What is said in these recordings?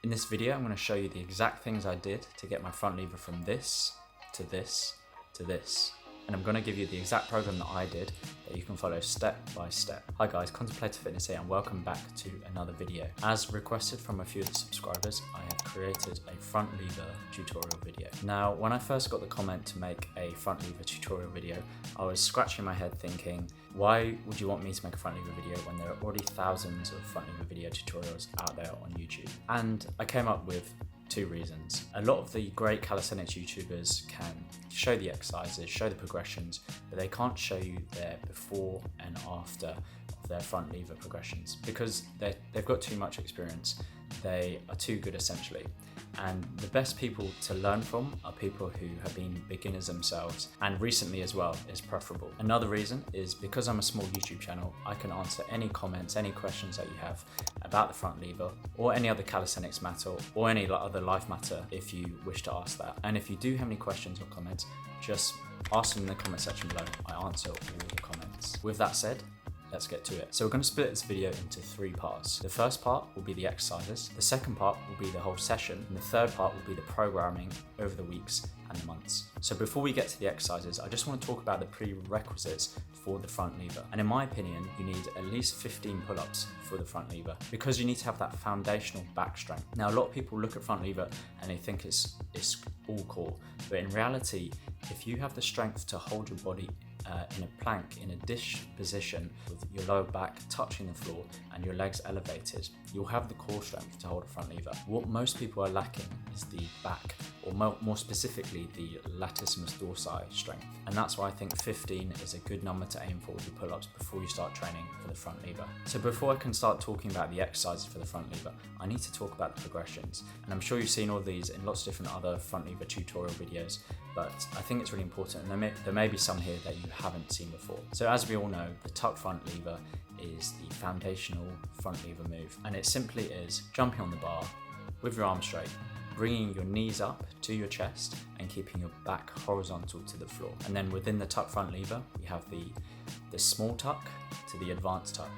In this video, I'm going to show you the exact things I did to get my front lever from this to this to this. And I'm going to give you the exact program that I did that you can follow step by step. Hi guys, Contemplative Fitness here and welcome back to another video. As requested from a few of the subscribers, I have created a front lever tutorial video. Now, when I first got the comment to make a front lever tutorial video, I was scratching my head thinking, why would you want me to make a front lever video when there are already thousands of front lever video tutorials out there on YouTube? And I came up with two reasons. A lot of the great calisthenics YouTubers can show the exercises, show the progressions, but they can't show you their before and after of their front lever progressions because they've got too much experience. They are too good essentially. And the best people to learn from are people who have been beginners themselves, and recently as well is preferable. Another reason is because I'm a small YouTube channel, I can answer any comments, any questions that you have about the front lever or any other calisthenics matter or any other life matter if you wish to ask that. And if you do have any questions or comments, just ask them in the comment section below. I answer all the comments. With that said, let's get to it. So we're going to split this video into three parts. The first part will be the exercises, the second part will be the whole session, and the third part will be the programming over the weeks and the months. So before we get to the exercises, I just want to talk about the prerequisites for the front lever. And in my opinion, you need at least 15 pull-ups for the front lever because you need to have that foundational back strength. Now, a lot of people look at front lever and they think it's all core, but in reality, if you have the strength to hold your body in a plank, in a dish position with your lower back touching the floor and your legs elevated, you'll have the core strength to hold a front lever. What most people are lacking is the back, or more specifically the latissimus dorsi strength. And that's why I think 15 is a good number to aim for with your pull-ups before you start training for the front lever. So before I can start talking about the exercises for the front lever, I need to talk about the progressions. And I'm sure you've seen all these in lots of different other front lever tutorial videos, but I think it's really important, and there may be some here that you haven't seen before. So as we all know, the tuck front lever is the foundational front lever move, and it simply is jumping on the bar with your arms straight, bringing your knees up to your chest and keeping your back horizontal to the floor. And then within the tuck front lever, we have the small tuck to the advanced tuck.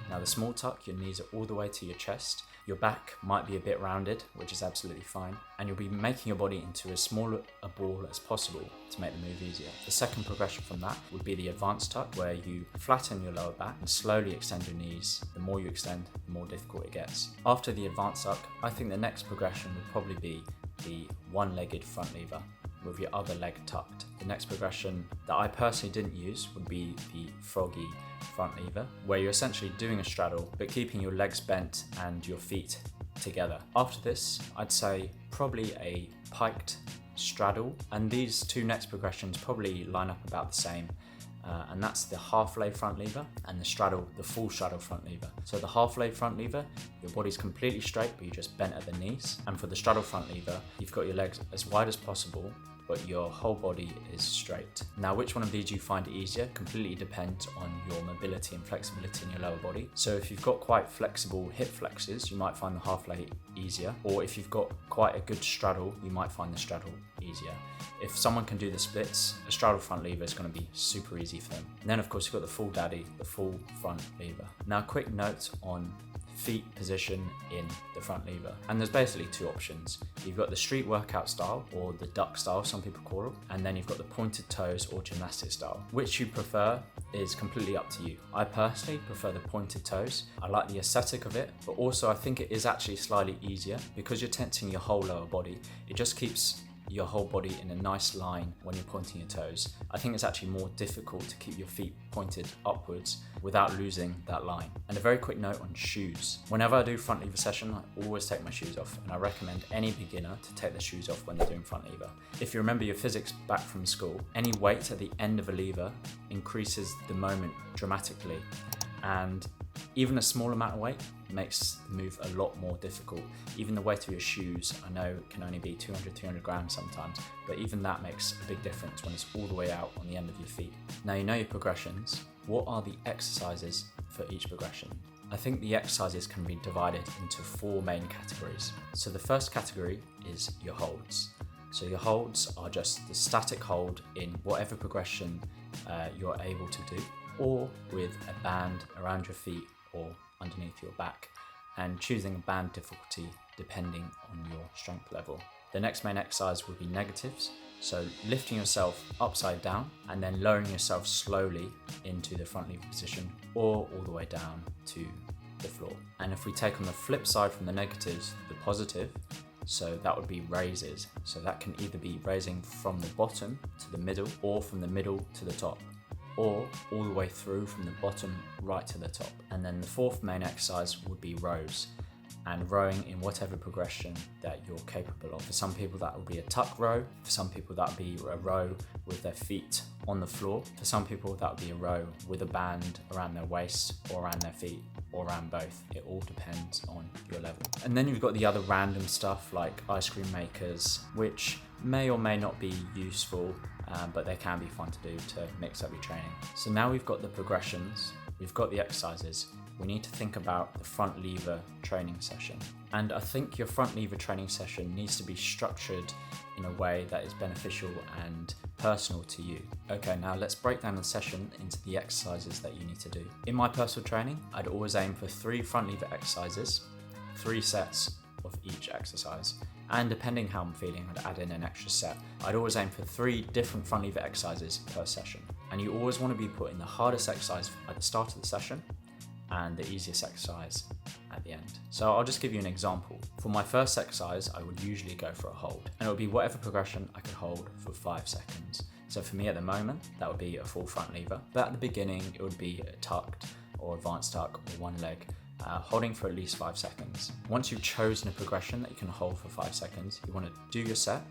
Now the small tuck, your knees are all the way to your chest. Your back might be a bit rounded, which is absolutely fine. And you'll be making your body into as small a ball as possible to make the move easier. The second progression from that would be the advanced tuck, where you flatten your lower back and slowly extend your knees. The more you extend, the more difficult it gets. After the advanced tuck, I think the next progression would probably be the one-legged front lever with your other leg tucked. The next progression that I personally didn't use would be the froggy front lever, where you're essentially doing a straddle but keeping your legs bent and your feet together. After this, I'd say probably a piked straddle, and these two next progressions probably line up about the same. And that's the half lay front lever and the full straddle front lever. So the half lay front lever, your body's completely straight but you just bent at the knees. And for the straddle front lever, you've got your legs as wide as possible but your whole body is straight. Now, which one of these you find easier completely depends on your mobility and flexibility in your lower body. So if you've got quite flexible hip flexors, you might find the half lay easier, or if you've got quite a good straddle, you might find the straddle easier. If someone can do the splits, a straddle front lever is going to be super easy for them. And then of course you've got the full daddy, the full front lever. Now, quick note on feet position in the front lever, and there's basically two options. You've got the street workout style, or the duck style some people call it, and then you've got the pointed toes or gymnastic style. Which you prefer is completely up to you. I personally prefer the pointed toes. I like the aesthetic of it, but also I think it is actually slightly easier because you're tensing your whole lower body. It just keeps your whole body in a nice line when you're pointing your toes. I think it's actually more difficult to keep your feet pointed upwards without losing that line. And a very quick note on shoes. Whenever I do front lever session, I always take my shoes off, and I recommend any beginner to take their shoes off when they're doing front lever. If you remember your physics back from school, any weight at the end of a lever increases the moment dramatically, and even a small amount of weight makes the move a lot more difficult. Even the weight of your shoes, I know, can only be 200-300 grams sometimes, but even that makes a big difference when it's all the way out on the end of your feet. Now you know your progressions. What are the exercises for each progression? I think the exercises can be divided into four main categories. So the first category is your holds. So your holds are just the static hold in whatever progression you're able to do, or with a band around your feet or underneath your back. and choosing a band difficulty depending on your strength level. The next main exercise will be negatives, so lifting yourself upside down and then lowering yourself slowly into the front lever position or all the way down to the floor. And if we take on the flip side from the negatives, the positive, so that would be raises. So that can either be raising from the bottom to the middle or from the middle to the top, or all the way through from the bottom right to the top. And then the fourth main exercise would be rows, and rowing in whatever progression that you're capable of. For some people that will be a tuck row, for some people that will be a row with their feet on the floor, for some people that will be a row with a band around their waist or around their feet or around both. It all depends on your level. And then you've got the other random stuff like ice cream makers, which may or may not be useful, but they can be fun to do to mix up your training. So now we've got the progressions, we've got the exercises, we need to think about the front lever training session. And I think your front lever training session needs to be structured in a way that is beneficial and personal to you. Okay, now let's break down the session into the exercises that you need to do. In my personal training, I'd always aim for 3 front lever exercises, 3 sets of each exercise. And depending how I'm feeling, I'd add in an extra set. I'd always aim for 3 different front lever exercises per session. And you always want to be putting the hardest exercise at the start of the session and the easiest exercise at the end. So I'll just give you an example. For my first exercise, I would usually go for a hold, and it would be whatever progression I could hold for 5 seconds. So for me at the moment, that would be a full front lever, but at the beginning, it would be a tucked or advanced tuck or one leg, holding for at least 5 seconds. Once you've chosen a progression that you can hold for 5 seconds, you want to do your set,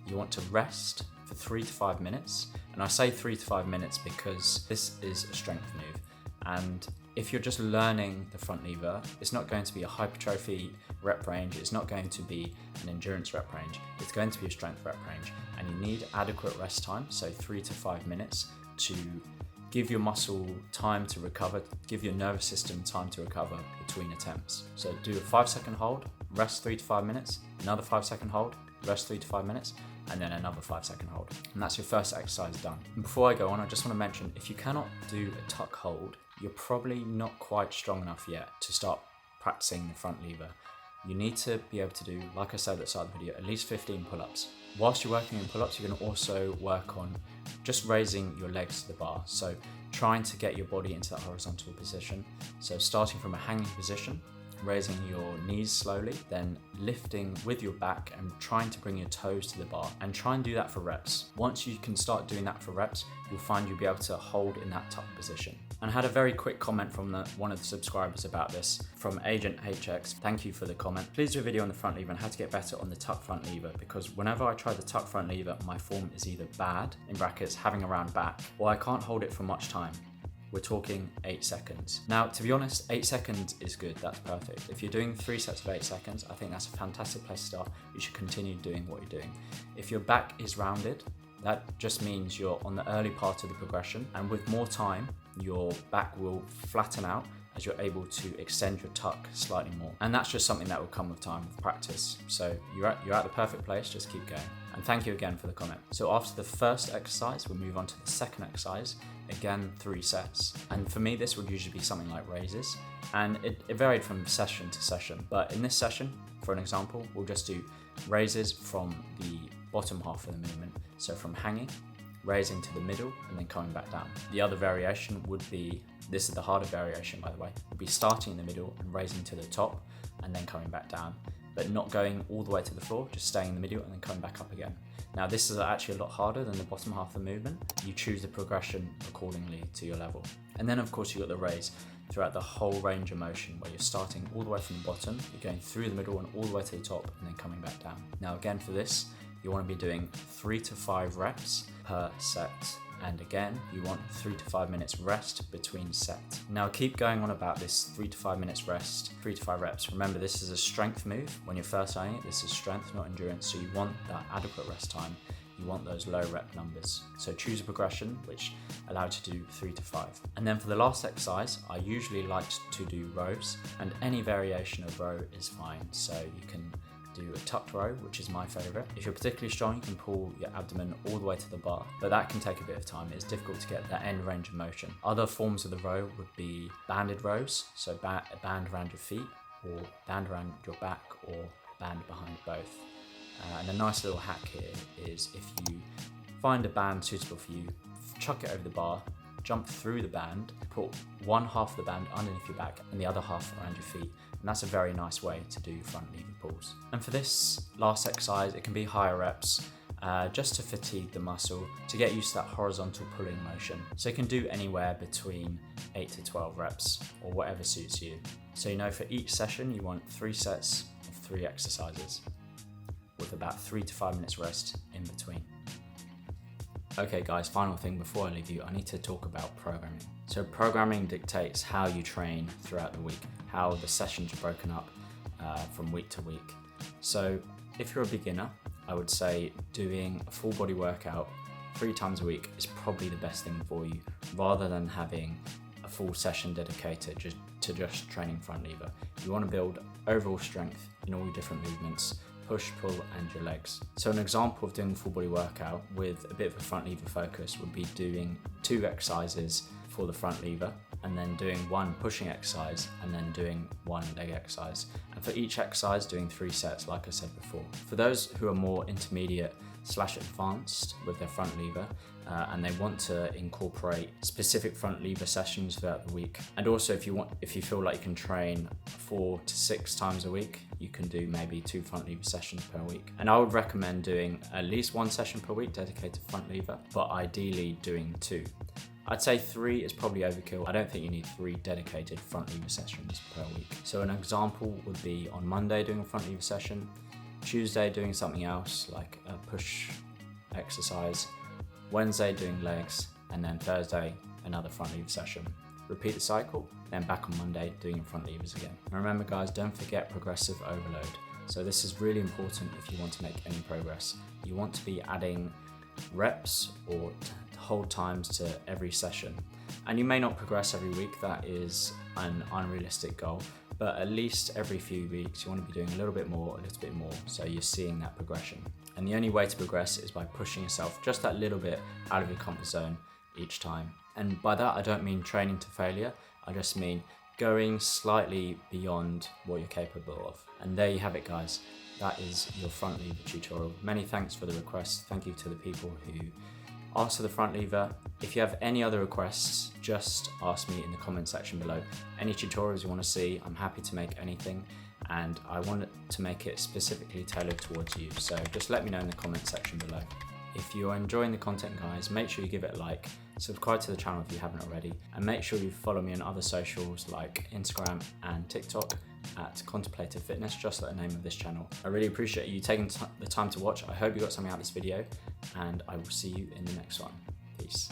you want to rest for 3 to 5 minutes. And I say 3 to 5 minutes because this is a strength move. And if you're just learning the front lever, it's not going to be a hypertrophy rep range, it's not going to be an endurance rep range, it's going to be a strength rep range. And you need adequate rest time, so 3 to 5 minutes, to give your muscle time to recover, give your nervous system time to recover between attempts. So do a 5-second hold, rest 3 to 5 minutes, another 5-second hold, rest 3 to 5 minutes, and then another 5-second hold. And that's your first exercise done. And before I go on, I just want to mention, if you cannot do a tuck hold, you're probably not quite strong enough yet to start practicing the front lever. You need to be able to do, like I said at the start of the video, at least 15 pull-ups. Whilst you're working on pull-ups, you can also work on just raising your legs to the bar. So trying to get your body into that horizontal position. So starting from a hanging position, raising your knees slowly, then lifting with your back and trying to bring your toes to the bar, and try and do that for reps. Once you can start doing that for reps, you'll find you'll be able to hold in that tuck position. And I had a very quick comment from one of the subscribers about this, from Agent HX. Thank you for the comment. Please do a video on the front lever and how to get better on the tuck front lever, because whenever I try the tuck front lever, my form is either bad, in brackets, having a round back, or I can't hold it for much time. We're talking 8 seconds. Now, to be honest, 8 seconds is good, that's perfect. If you're doing 3 sets of 8 seconds, I think that's a fantastic place to start. You should continue doing what you're doing. If your back is rounded, that just means you're on the early part of the progression, and with more time, your back will flatten out as you're able to extend your tuck slightly more. And that's just something that will come with time, with practice. So you're at the perfect place, just keep going. And thank you again for the comment. So after the first exercise, we'll move on to the second exercise. Again, 3 sets. And for me, this would usually be something like raises. And it varied from session to session. But in this session, for an example, we'll just do raises from the bottom half of the movement. So from hanging, raising to the middle, and then coming back down. The other variation would be, this is the harder variation by the way, would be starting in the middle and raising to the top, and then coming back down, but not going all the way to the floor, just staying in the middle and then coming back up again. Now this is actually a lot harder than the bottom half of the movement. You choose the progression accordingly to your level. And then of course you've got the raise throughout the whole range of motion, where you're starting all the way from the bottom, you're going through the middle and all the way to the top, and then coming back down. Now again, for this, you want to be doing 3 to 5 reps per set. And again, you want 3 to 5 minutes rest between sets. Now keep going on about this 3 to 5 minutes rest, 3 to 5 reps. Remember, this is a strength move. When you're first learning it, this is strength, not endurance. So you want that adequate rest time. You want those low rep numbers. So choose a progression which allows you to do 3 to 5. And then for the last exercise, I usually like to do rows, and any variation of row is fine. So you can do a tucked row, which is my favorite. If you're particularly strong, you can pull your abdomen all the way to the bar, but that can take a bit of time. It's difficult to get that end range of motion. Other forms of the row would be banded rows, so a band around your feet, or band around your back or band behind both. And a nice little hack here is if you find a band suitable for you, chuck it over the bar, jump through the band, put one half of the band underneath your back and the other half around your feet. And that's a very nice way to do front lever pulls. And for this last exercise, it can be higher reps, just to fatigue the muscle, to get used to that horizontal pulling motion. So you can do anywhere between 8 to 12 reps or whatever suits you. So you know for each session, you want 3 sets of 3 exercises with about 3 to 5 minutes rest in between. Okay guys, final thing before I leave you, I need to talk about programming. So programming dictates how you train throughout the week, how the sessions are broken up from week to week. So if you're a beginner, I would say doing a full body workout 3 times a week is probably the best thing for you, rather than having a full session dedicated to just training front lever. You want to build overall strength in all your different movements, push, pull and your legs. So an example of doing a full body workout with a bit of a front lever focus would be doing 2 exercises for the front lever and then doing 1 pushing exercise and then doing 1 leg exercise. And for each exercise doing 3 sets like I said before. For those who are more intermediate / advanced with their front lever and they want to incorporate specific front lever sessions throughout the week, and also if you feel like you can train 4 to 6 times a week, you can do maybe 2 front lever sessions per week. And I would recommend doing at least 1 session per week dedicated to front lever, but ideally doing 2. I'd say 3 is probably overkill. I don't think you need 3 dedicated front lever sessions per week. So an example would be on Monday doing a front lever session, Tuesday doing something else like a push exercise, Wednesday doing legs, and then Thursday another front lever session. Repeat the cycle, then back on Monday doing your front levers again. And remember guys, don't forget progressive overload. So this is really important if you want to make any progress. You want to be adding reps or hold times to every session. And you may not progress every week, that is an unrealistic goal, but at least every few weeks you want to be doing a little bit more, so you're seeing that progression. And the only way to progress is by pushing yourself just that little bit out of your comfort zone each time. And by that I don't mean training to failure, I just mean going slightly beyond what you're capable of. And there you have it guys, that is your front lever tutorial. Many thanks for the requests, thank you to the people who asked for the front lever. If you have any other requests, just ask me in the comment section below. Any tutorials you want to see, I'm happy to make anything, and I want to make it specifically tailored towards you, so just let me know in the comment section below. If you're enjoying the content guys, make sure you give it a like, subscribe to the channel if you haven't already, and make sure you follow me on other socials like Instagram and TikTok at Contemplative Fitness, just like the name of this channel. I really appreciate you taking the time to watch. I hope you got something out of this video, and I will see you in the next one. Peace.